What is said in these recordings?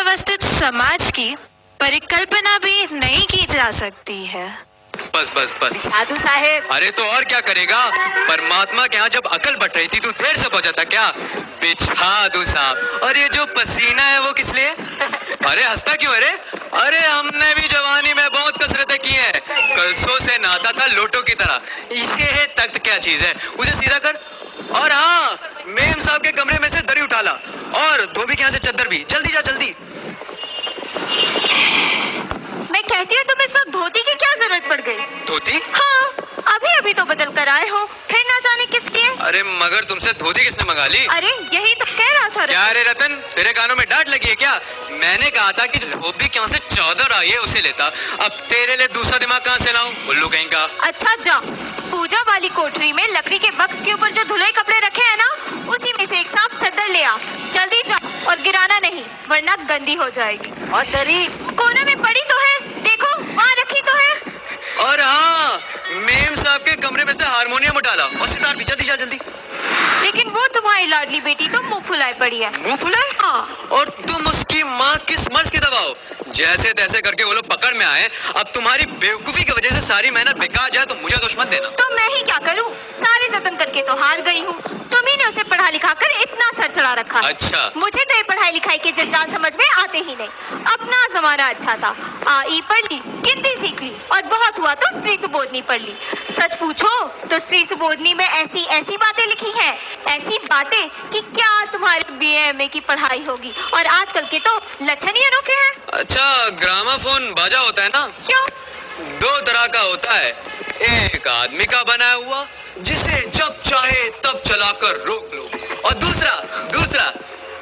सुव्यवस्थित समाज की परिकल्पना भी नहीं की जा सकती है। बस बस बस साधु साहेब। अरे तो और क्या करेगा, परमात्मा के यहाँ जब अकल बट रही थी तू देर से पहुंचा था क्या? बिछादू साहब। और ये जो पसीना है वो किस लिए? अरे हंसता क्यों? अरे हमने भी जवानी में बहुत कसरतें की हैं, कलसों से नहाता था लोटो की तरह। ये तख्त क्या चीज है, उसे सीधा कर। और हाँ, मेम साहब के कमरे में से दरी उठा ला और धोबी के यहाँ से चद्दर भी। जल्दी जा जल्दी। मैं कहती हूँ तुम्हें सब धोती की क्या जरूरत पड़ गई? धोती? हाँ, अभी अभी तो बदल कर आए हो, फिर ना जाने किस लिए। अरे मगर तुमसे धोती किसने मंगा ली? अरे यही तो कह रहा था। क्या रे रतन, तेरे कानों में डांट लगी है क्या? मैंने कहा था कि धोबी के यहाँ से चादर आई है उसे लेता। अब तेरे लिए दूसरा दिमाग कहाँ से लाऊं? उल्लू कहीं का। अच्छा जा, पूजा वाली कोठरी में लकड़ी के बक्स के ऊपर जो धुले कपड़े रखे हैं ना, उसी में से एक साफ चद्दर ले आ। जल्दी जा और गिराना नहीं, वरना गंदी हो जाएगी। और दरी कोने में पड़ी तो है, देखो वहाँ रखी तो है। और हाँ, मेम साहब के कमरे में से हारमोनियम उठा ला और सितार भी। जल्दी जा जल्दी। लेकिन वो तुम्हारी लाडली बेटी तो मुंह फुलाए पड़ी है। मुंह फुलाए? हाँ। और तुम उसकी माँ किस मर्ज की दबाओ? जैसे तैसे करके वो लोग पकड़ में आए। अब तुम्हारी बेवकूफी की वजह से सारी मेहनत बेकार जाए तो मुझे दोष मत देना। तो मैं ही क्या करूं? सारे जतन करके तो हार गई हूँ। तुम्ही ने उसे पढ़ा लिखा कर इतना सर चढ़ा रखा। अच्छा। मुझे तो ये पढ़ाई लिखाई के जंजाल समझ में आते ही नहीं। अपना जमाना अच्छा था, आई पढ़ ली, गिनती सीख ली और बहुत हुआ तो स्त्री सुबोधनी पढ़ ली। सच पूछो तो स्त्री सुबोधनी में ऐसी ऐसी बातें लिखी हैं, ऐसी बातें कि क्या तुम्हारे BA की पढ़ाई होगी। और आजकल के तो लक्षण ही अनोखे हैं। अच्छा, ग्रामाफोन बाजा होता है ना? क्यों? दो तरह का होता है, एक आदमी का बनाया हुआ जिसे जब चाहे तब चलाकर रोक लो, और दूसरा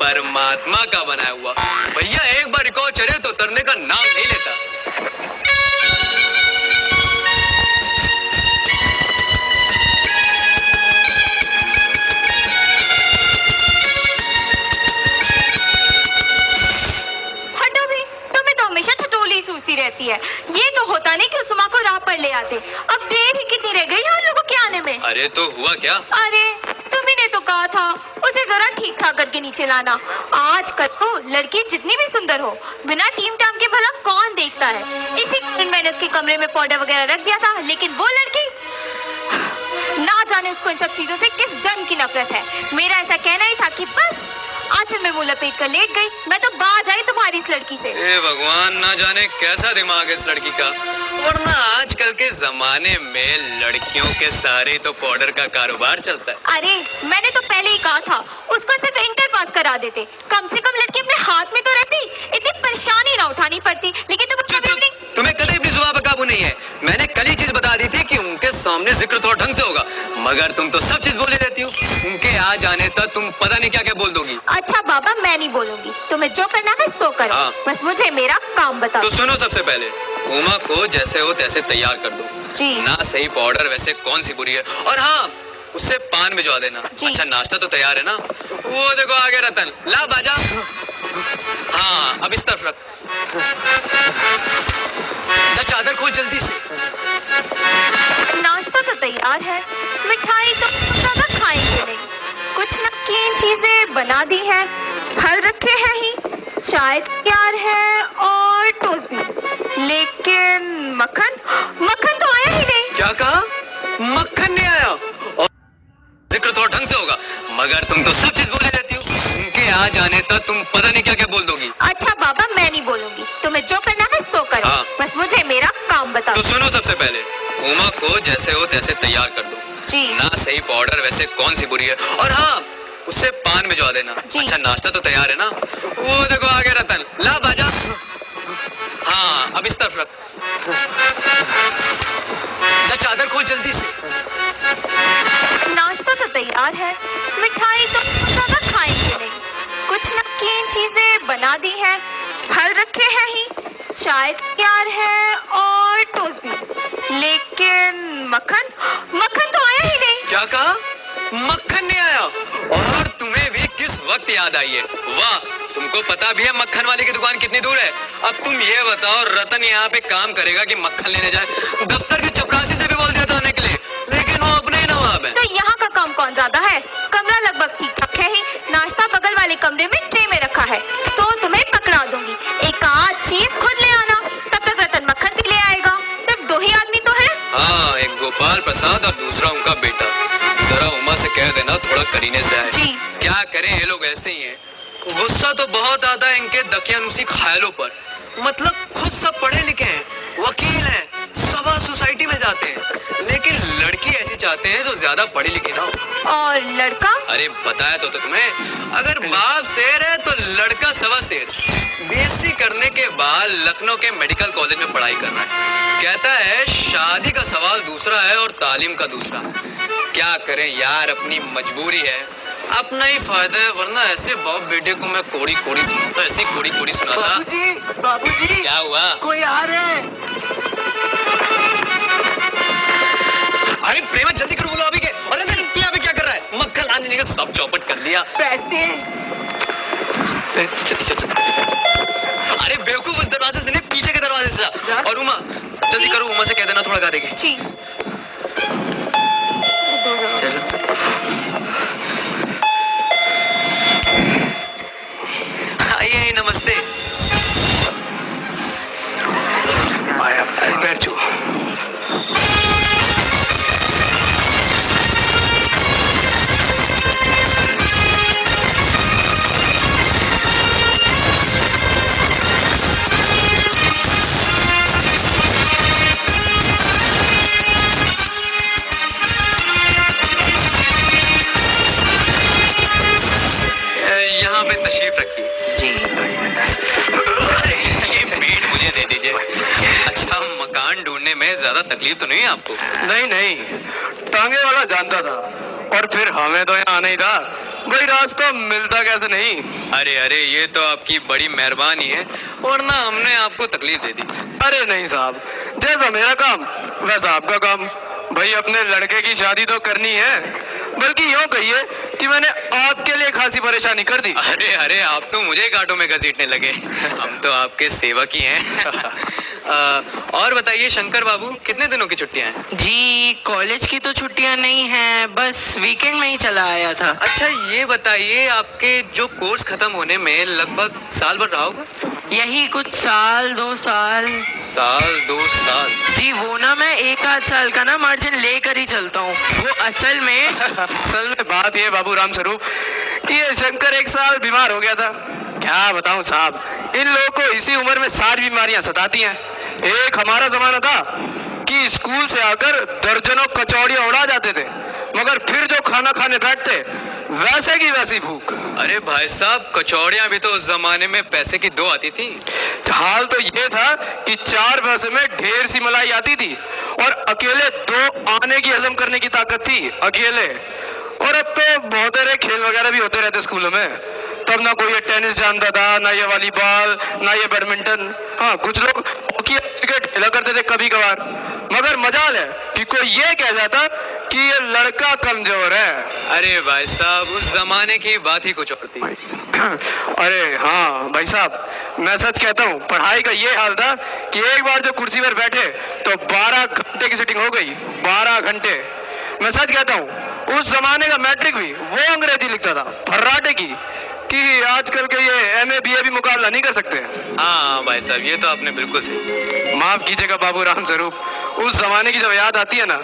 परमात्मा का बनाया हुआ। भैया एक बार रिकॉर्ड चढ़े तो उतरने का नाम नहीं लेता। हटो भी, तुम्हें तो हमेशा ठटोली सूझती रहती है। ये तो होता नहीं कि उस माँ को राह पर ले आते। अब देर ही कितनी रह गई है उन लोगों के आने में। अरे तो हुआ क्या? अरे तुम्ही ने तो कहा था उसे जरा ठीक ठाक करके नीचे लाना। आजकल तो लड़की जितनी भी सुंदर हो, बिना टीम टाम के भला कौन देखता है। इसी कारण मैंने उसके कमरे में पाउडर वगैरह रख दिया था। लेकिन वो लड़की, ना जाने उसको इन सब चीजों से किस जन्म की नफरत है। मेरा ऐसा कहना ही था कि बस आंचल में मुंह लपेट कर लेट गई। मैं तो बाज आई तुम्हारी इस लड़की से। ए भगवान, ना जाने कैसा दिमाग है इस लड़की का। वरना आजकल के जमाने में लड़कियों के सारे तो पाउडर का कारोबार चलता है। अरे मैंने तो पहले ही कहा था उसको सिर्फ इंटर पास करा देते, कम से कम लड़की अपने हाथ में तो रहती, इतनी परेशानी ना उठानी पड़ती। लेकिन तुम्हें कल ही अपनी जुबान पर काबू नहीं है। मैंने कल ही चीज बता दी थी कि उनके सामने जिक्र थोड़ा ढंग से होगा, मगर तुम तो सब चीज बोले देती हो। उनके आ जाने तक तुम पता नहीं क्या क्या बोल दोगी। अच्छा बाबा, मैं नहीं बोलूंगी, तुम्हें जो करना है सो करो। हाँ। बस मुझे मेरा काम बताओ। तो सुनो, सबसे पहले उमा को जैसे हो तैसे तैयार कर दो। जी। ना सही पाउडर वैसे कौन सी बुरी है। और हाँ, उससे पान भिजवा देना। अच्छा, नाश्ता तो तैयार है ना? वो देखो आगे रतन, ला बाजा। हाँ, अब इस तरफ रख। चादर खोल जल्दी से। नाश्ता तो तैयार है, मिठाई तो ज्यादा खाएंगे नहीं। कुछ नमकीन चीजें बना दी हैं, फल रखे हैं ही, चाय तैयार है और टोस्ट भी। लेकिन मक्खन तो आया ही नहीं। क्या कहा? मक्खन नहीं आया? और जिक्र थोड़ा ढंग से होगा, मगर तुम तो सब चीज बोले देती हो। उनके आ जाने तक तुम पता नहीं क्या क्या बोल दोगी। अच्छा बाबा, मैं नहीं बोलूंगी, तुम्हें जो करना है सो करो। हाँ। बस मुझे मेरा काम बताओ। तो सुनो, सबसे पहले उमा को जैसे हो तैसे तैयार कर दो। जी। ना सही पाउडर वैसे कौन सी बुरी है। और हाँ, उससे पान भिजवा देना। अच्छा, नाश्ता तो तैयार है ना? वो देखो आगे रतन, ला बाजा। हाँ, अब इस तरफ रख। चादर खोल जल्दी से। नाश्ता तो तैयार है, मिठाई तो ज्यादा खाएंगे नहीं। कुछ नमकीन चीजें बना दी हैं, फल रखे हैं ही, चाय तैयार है और टोस्ट भी। लेकिन मक्खन तो आया ही नहीं। क्या कहा? मक्खन नहीं आया? और तुम्हें भी किस वक्त याद आई है? वाह, तुमको पता भी है मक्खन वाले की दुकान कितनी दूर है। अब तुम ये बताओ, रतन यहाँ पे काम करेगा कि मक्खन लेने जाए? दफ्तर के चपरासी से भी बोल दिया था आने के लिए, लेकिन वो अपने ही नवाब है। तो यहाँ का काम कौन ज्यादा है? कमरा लगभग ठीक ठाक है ही, नाश्ता बगल वाले कमरे में ट्रे में रखा है, तो तुम्हें पकड़ा दूंगी। गोपाल प्रसाद और दूसरा उनका बेटा। जरा उमा से कह देना थोड़ा करीने से आए। जी। क्या करें, ये लोग ऐसे ही हैं। गुस्सा तो बहुत आता है इनके दकियानुसी ख्यालों पर। मतलब खुद सब पढ़े लिखे हैं, वकील हैं, सभा सोसाइटी में जाते हैं, लेकिन लड़की ऐसी चाहते हैं जो ज्यादा पढ़ी लिखी ना हो। और लड़का? अरे बताया तो तुम्हें, अगर बाप शेर है तो लड़का सवा शेर। बीएससी करने के बाद लखनऊ के मेडिकल कॉलेज में पढ़ाई कर रहा है। कहता है शादी का सवाल दूसरा है और तालीम का दूसरा। क्या करें यार, अपनी मजबूरी है, अपना ही फायदा है, वरना ऐसे बाप बेटे को मैं कोड़ी कोड़ी सुनाता, ऐसी कोड़ी कोड़ी सुनाता। बाबूजी क्या हुआ? कोई आ रहे हैं। अरे प्रेमा जल्दी करो, बोलो अभी के। अरे यहाँ पे क्या कर रहा है? मक्खन आने का सब चौपट कर लिया। पैसे। चल। अरे बेवकूफ, उस दरवाजे से नहीं, पीछे के दरवाजे से जा। और उमा जल्दी करो, उमा से कह देना थोड़ा गा देगी। जी। चलो। आइए, नमस्ते। आया बैठ जाओ। यहाँ पे तशरीफ रखिए। जी। अरे ये पेट मुझे दे दीजिए। अच्छा, मकान ढूंढने में ज्यादा तकलीफ तो नहीं है आपको? नहीं, टांगे वाला जानता था, और फिर हमें तो यहाँ आना ही था, भाई रास्ता मिलता कैसे नहीं। अरे ये तो आपकी बड़ी मेहरबानी है, वरना हमने आपको तकलीफ दे दी। अरे नहीं साहब, जैसा मेरा काम वैसा आपका काम। भाई अपने लड़के की शादी तो करनी है, बल्कि यूँ कहिए कि मैंने आपके लिए खासी परेशानी कर दी। अरे आप तो मुझे कांटों में घसीटने लगे। हम तो आपके सेवक ही हैं। और बताइए शंकर बाबू, कितने दिनों की छुट्टियां हैं? जी कॉलेज की तो छुट्टियां नहीं हैं, बस वीकेंड में ही चला आया था। अच्छा ये बताइए, आपके जो कोर्स खत्म होने में लगभग साल भर रहा होगा? यही कुछ साल 2 साल। साल 2 साल? जी वो ना मैं 1 आध साल का ना मार्जिन लेकर ही चलता हूँ। वो असल में बात ये बाबू राम स्वरूप कि ये शंकर 1 साल बीमार हो गया था। क्या बताऊं साहब, इन लोगों को इसी उम्र में सारी बीमारियां सताती हैं। एक हमारा जमाना था कि स्कूल से आकर दर्जनों कचौड़ियां उड़ा जाते थे, मगर फिर जो खाना खाने बैठते वैसे की वैसी भूख। अरे भाई साहब, कचौड़ियां भी तो उस जमाने में पैसे की 2 आती थी। हाल तो ये था कि 4 पैसे में ढेर सी मलाई आती थी, और अकेले 2 आने की हजम करने की ताकत थी, अकेले। और अब तो बहुत सारे खेल वगैरह भी होते रहते स्कूलों में। तब ना कोई ये टेनिस जानता था, ना ये वॉलीबॉल, ना ये बैडमिंटन। हाँ, कुछ लोग हॉकी क्रिकेट खेला करते थे कभी कभार, मगर मजाल है कि कोई ये कह जाता कि ये लड़का कमजोर है। अरे भाई साहब, उस जमाने की बात ही कुछ और थी। अरे हाँ भाई साहब, मैं सच कहता हूँ, पढ़ाई का ये हाल था कि एक बार जो कुर्सी पर बैठे तो 12 घंटे की सिटिंग हो गई। 12 घंटे। मैं सच कहता हूँ, उस जमाने का मैट्रिक भी वो अंग्रेजी लिखता था, फर्राटे की, कि आजकल के ये एमए बीए भी मुकाबला नहीं कर सकते। हाँ भाई साहब, ये तो आपने बिल्कुल सही। माफ कीजिएगा बाबू राम स्वरूप, उस जमाने की जब याद आती है ना,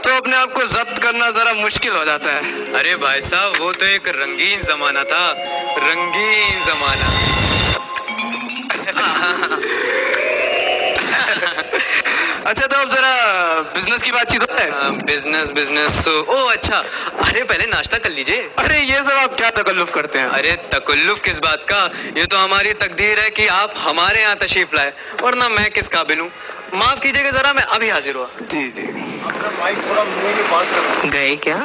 तो अपने आप को जब्त करना जरा मुश्किल हो जाता है। अरे भाई साहब, वो तो एक रंगीन जमाना था, रंगीन जमाना। अच्छा तो अब जरा बिजनेस की बातचीत हो है। बिजनेस ओ अच्छा, अरे पहले नाश्ता कर लीजिए। अरे ये सब आप क्या तकल्लुफ करते हैं। अरे तकल्लुफ किस बात का, ये तो हमारी तकदीर है कि आप हमारे यहाँ तशरीफ लाए, वरना मैं किस काबिल हूँ। माफ कीजिएगा जरा, मैं अभी हाजिर हुआ। जी गए क्या?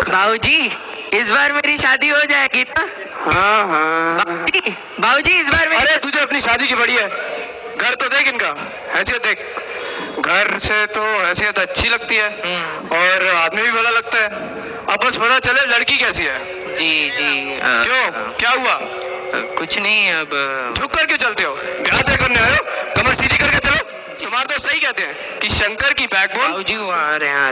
बाबूजी इस बार मेरी शादी हो जाएगी ना? हाँ। बाबूजी इस बार अरे तुझे अपनी शादी की बड़ी है, घर तो देख इनका, हैसियत देख। घर से तो हैसियत अच्छी लगती है और आदमी भी भला लगता है। अब बस पता चले लड़की कैसी है। जी क्यों, क्या हुआ? कुछ नहीं। अब झुक कर क्यों चलते हो? ब्याह तय करने आए हो, कमर सीधी करके चलो। तुम्हारे तो सही कहते हैं कि शंकर की बैकबोन। बाबूजी वो आ रहे हैं।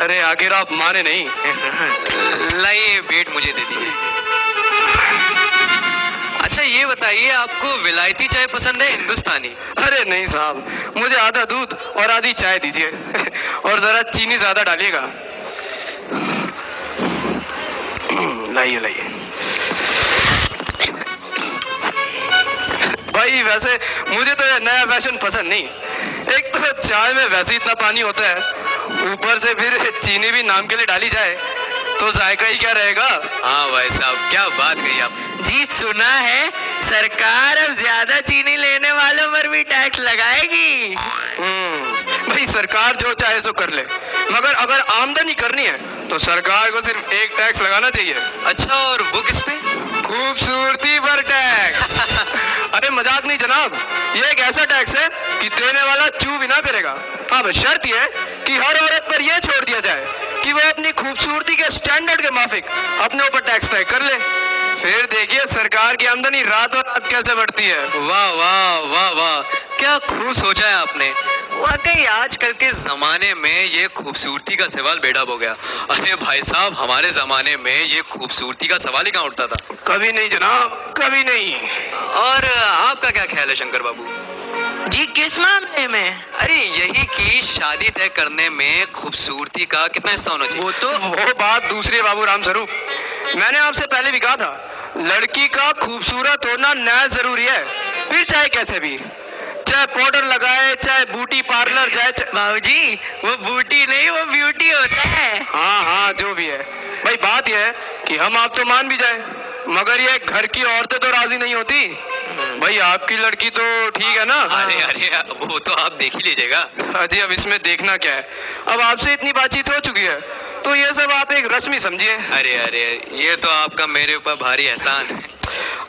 अरे आखिर आप माने नहीं। लाइए बेट मुझे दे दीजिए। अच्छा ये बताइए, आपको विलायती चाय पसंद है हिंदुस्तानी? अरे नहीं साहब, मुझे आधा दूध और आधी चाय दीजिए और जरा चीनी ज्यादा डालिएगा। लाइए लाइए। भाई वैसे मुझे तो ये नया फैशन पसंद नहीं। एक तो चाय में वैसे इतना पानी होता है, ऊपर से फिर चीनी भी नाम के लिए डाली जाए तो जायका ही क्या रहेगा। हाँ भाई साहब, क्या बात कही आप। जी सुना है सरकार अब ज्यादा चीनी लेने वालों पर भी टैक्स लगाएगी। भाई सरकार जो चाहे सो कर ले, मगर अगर आमदनी करनी है तो सरकार को सिर्फ एक टैक्स लगाना चाहिए। अच्छा, और वो किस पे? खूबसूरती पर टैक्स। अरे मजाक नहीं जनाब, ये एक ऐसा टैक्स है कि देने वाला चू भी ना करेगा। हाँ बस शर्त यह है कि हर औरत पर यह छोड़ दिया जाए कि वो अपनी खूबसूरती के स्टैंडर्ड के माफिक अपने ऊपर टैक्स तय कर ले। फिर देखिए सरकार की आमदनी रातों रात कैसे बढ़ती है। वाह वाह वाह वाह, क्या खूब सोचा है आपने। वाकई आजकल के जमाने में ये खूबसूरती का सवाल बेड़ा हो गया। अरे भाई साहब, हमारे जमाने में ये खूबसूरती का सवाल ही कहाँ उठता था। कभी नहीं जनाब, कभी नहीं। और आपका क्या ख्याल है शंकर बाबू? जी किस मामले में? अरे यही कि शादी तय करने में खूबसूरती का कितना हिस्सा होना चाहिए? वो बात दूसरी है बाबू राम स्वरूप। मैंने आपसे पहले भी कहा था, लड़की का खूबसूरत होना न्याय जरूरी है, फिर चाहे कैसे भी, चाहे पाउडर लगाए, चाहे ब्यूटी पार्लर जाए। बाबूजी वो बूटी नहीं, वो ब्यूटी होता है। हाँ हाँ जो भी है भाई, बात यह है कि हम आप तो मान भी जाए, मगर ये घर की औरतें तो राजी नहीं होती। भाई आपकी लड़की तो ठीक है ना? अरे अरे, वो तो आप देख ही लीजिएगा। अजी अब इसमें देखना क्या है, अब आपसे इतनी बातचीत हो चुकी है तो ये सब आप एक रस्मी समझिए। अरे अरे, ये तो आपका मेरे ऊपर भारी एहसान है।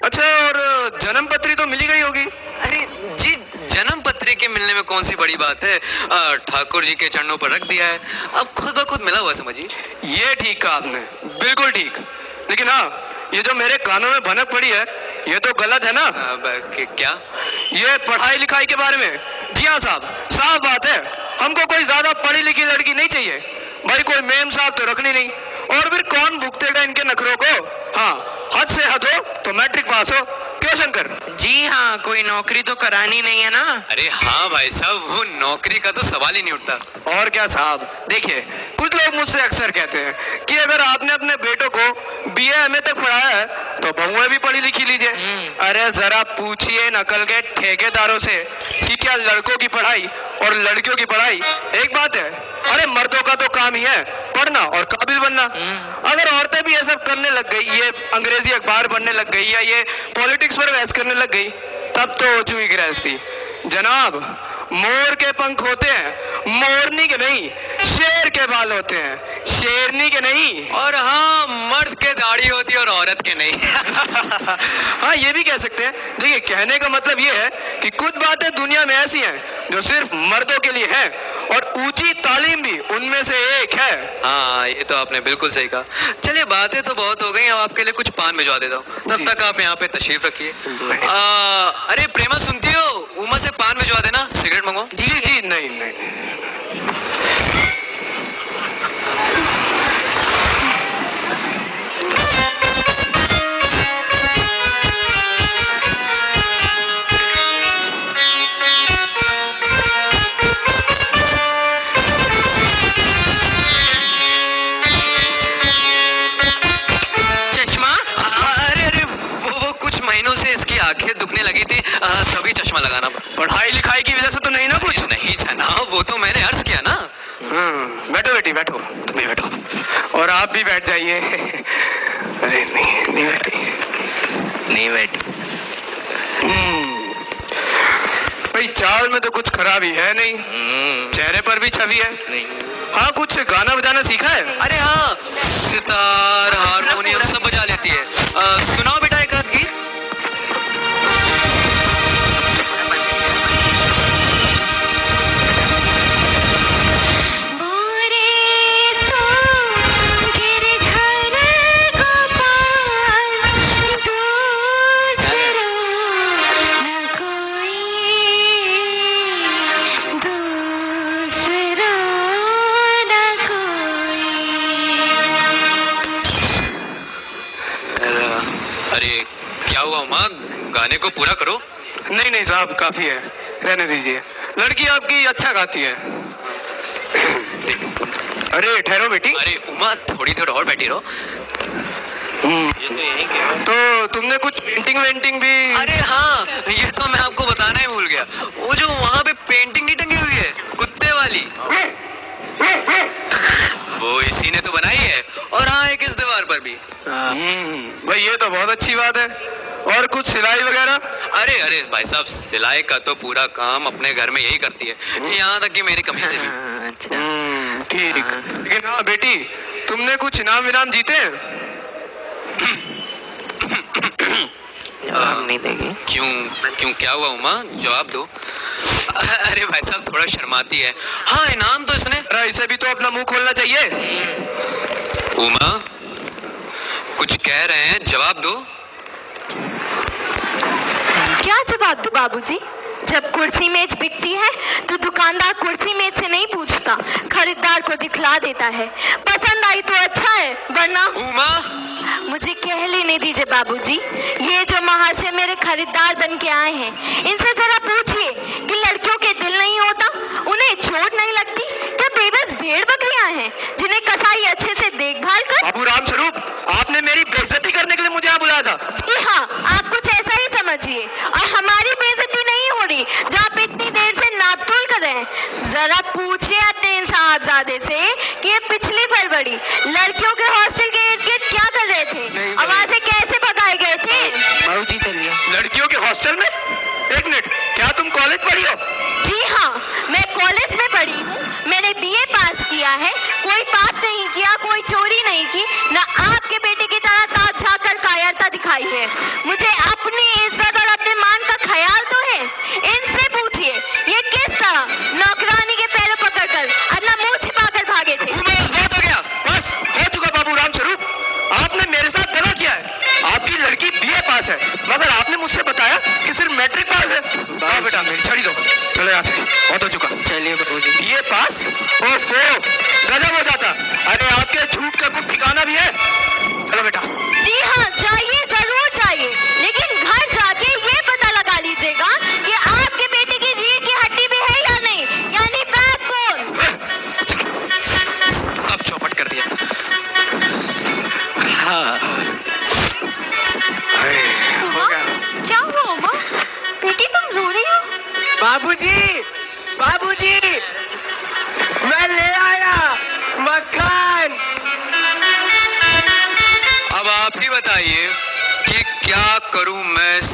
अच्छा, और जन्म पत्री तो मिली गई होगी? अरे जी, जन्म पत्री के मिलने में कौन सी बड़ी बात है। ठाकुर जी के चरणों पर रख दिया है, अब खुद ब खुद मिला हुआ समझिए। ये ठीक कहा आपने, बिल्कुल ठीक। लेकिन हाँ, ये जो मेरे कानों में भनक पड़ी है ये तो गलत है ना? क्या? ये पढ़ाई लिखाई के बारे में। जी हाँ साहब, साफ बात है, हमको कोई ज्यादा पढ़ी लिखी लड़की नहीं चाहिए। भाई कोई मेम साहब तो रखनी नहीं, और फिर कौन भुगतेगा इनके नखरों को। हाँ, हद से हद हो तो मैट्रिक पास हो। क्यों शंकर? जी हाँ, कोई नौकरी तो करानी नहीं है ना। अरे हाँ भाई साहब, वो नौकरी का तो सवाल ही नहीं उठता। और क्या साहब, देखिए कुछ लोग मुझसे अक्सर कहते हैं कि अगर आपने अपने बेटों को बीए एमए तक पढ़ाया है तो बहुएं भी पढ़ी लिखी लीजिए। अरे जरा पूछिए नकल के ठेकेदारों से कि क्या लड़कों की पढ़ाई और लड़कियों की पढ़ाई एक बात है? अरे मर्दों का तो काम ही है पढ़ना और काबिल बनना। अगर औरतें भी ये सब करने लग गई, ये अंग्रेजी अखबार पढ़ने लग गई या ये पॉलिटिक्स पर बहस करने लग गई, तब तो हो चुकी गृहस्थी। जनाब, मोर के पंख होते हैं, मोरनी के नहीं। शेर के बाल होते हैं, शेरनी के नहीं। और हाँ, मर्द के दाढ़ी होती है और औरत के नहीं। हाँ ये भी कह सकते हैं। देखिए कहने का मतलब ये है कि कुछ बातें दुनिया में ऐसी हैं जो सिर्फ मर्दों के लिए हैं, और ऊंची तालीम भी उनमें से एक है। हाँ, ये तो आपने बिल्कुल सही कहा। चलिए, बातें तो बहुत हो गई, अब आपके लिए कुछ पान भिजवा देता हूँ, तब तक आप यहाँ पे तशरीफ रखिए। अरे प्रेमा, सुनती हो? उमा से पान भिजवा देना, सिगरेट मंगो। जी जी नहीं नहीं। चश्मा? अरे अरे, वो कुछ महीनों से इसकी आंखें दुखने लगी थी, तभी चश्मा लगाना पड़ा। पढ़ाई लिखाई की वजह से तो नहीं ना कुछ? नहीं जनाब, वो तो मैंने अर्ज किया ना। बैठो बेटी बैठो, तुम भी बैठो, और आप भी बैठ जाइए। अरे नहीं नहीं बैठी, नहीं बैठी। भाई चाल में तो कुछ खराबी है नहीं, चेहरे पर भी छवि है। नहीं। हाँ, कुछ गाना बजाना सीखा है? अरे हाँ, सितार हारमोनियम सब बजा लेती है। सुनाओ बेटा एक आध गीत। उमा, गाने को पूरा करो। नहीं नहीं साहब, काफी है, रहने दीजिए। लड़की आपकी अच्छा गाती है। अरे ठहरो बेटी। अरे उमा, थोड़ी देर और बैठी रहो। तो तुमने कुछ पेंटिंग वेंटिंग भी? अरे हाँ, ये तो मैं आपको बताना ही भूल गया। वो जो वहाँ पे पेंटिंग नहीं टंगी हुई है, कुत्ते वाली, वो इसी ने तो बनाई है। और हाँ, एक इस दीवार पर भी। भाई ये तो बहुत अच्छी बात है। और कुछ सिलाई वगैरह? अरे अरे भाई साहब, सिलाई का तो पूरा काम अपने घर में यही करती है, यहाँ तक कि मेरी कमीज भी। ठीक। लेकिन हाँ बेटी, तुमने कुछ इनाम विनाम जीते हैं? नहीं देगी। क्यों क्यों, क्या हुआ उमा, जवाब दो। अरे भाई साहब, थोड़ा शर्माती है। हाँ, इनाम तो इसने। अरे इसे भी तो अपना मुंह खोलना चाहिए। उमा, कुछ कह रहे हैं, जवाब दो। क्या जवाब दूं बाबूजी? जब कुर्सी मेज बिकती है तो दुकानदार कुर्सी मेज से नहीं पूछता, खरीदार को दिखला देता है। पसंद आई तो अच्छा है, वरना उमा, मुझे कह लेने दीजिए बाबूजी। ये जो महाशय मेरे खरीदार बन के आए हैं, इनसे जरा पूछिए कि लड़कियों के दिल नहीं होता, उन्हें चोट नहीं लगती क्या? बेबस भेड़ बकरियां हैं जिन्हें कसाई अच्छे से देखभाल कर। बाबू राम स्वरूप, आपने मेरी बेइज्जती करने के लिए मुझे यहाँ बुलाया था। जी हाँ, आप कुछ ऐसा ही समझिए। और हमारी बेइज्जती नहीं हो रही जो आप इतनी देर से नापतोल कर रहे हैं। जरा पूछिए अपने इन साहबजादे से कि ये पिछली फरवरी लड़कियों के हॉस्टल के इर्द गिर्द क्या कर रहे थे और वहाँ से कैसे भगाए गए थे। बाबू जी चलिए। लड़कियों के हॉस्टल में? एक मिनट, क्या तुम कॉलेज पढ़ी हो? जी हाँ, मैं कॉलेज में पढ़ी हूँ। मैंने बीए पास किया है। कोई पाप नहीं किया, कोई चोरी नहीं की, न आपके बेटे की तरह ताक झाँक कायरता दिखाई है। मुझे अपनी इज्जत और अपने मान का ख्याल तो है। इनसे पूछिए ये किस तरह नौकरानी के पैरों पकड़कर अपना मुंह छिपाकर भागे थे। बस बहुत हो गया। बस हो चुका बाबू राम स्वरूप, आपने मेरे साथ दगा किया है। आपकी लड़की बीए पास है, मगर आपने मुझसे बताया कि सिर्फ मैट्रिक पास है। हाँ बेटा, मेरी छड़ी दो, चलो यहाँ से, बहुत हो चुका। चलिए बाबू जी। बीए पास और गजब हो जाता। अरे आपके झूठ का कुछ ठिकाना भी है? चलो बेटा। जी हाँ, जाइए, जरूर जाइए, लेकिन घर जाके ये पता लगा लीजिएगा कि आपके बेटे की रीढ़ की हड्डी भी है या नहीं, यानी बैकबोन। सब चौपट कर दिया। हाँ। उमा, क्या हुआ उमा? बेटी तुम रो रही हो? बाबूजी, बाबूजी, मैं ले आया मक्खन। अब आप ही बताइए कि क्या करूं मैं इस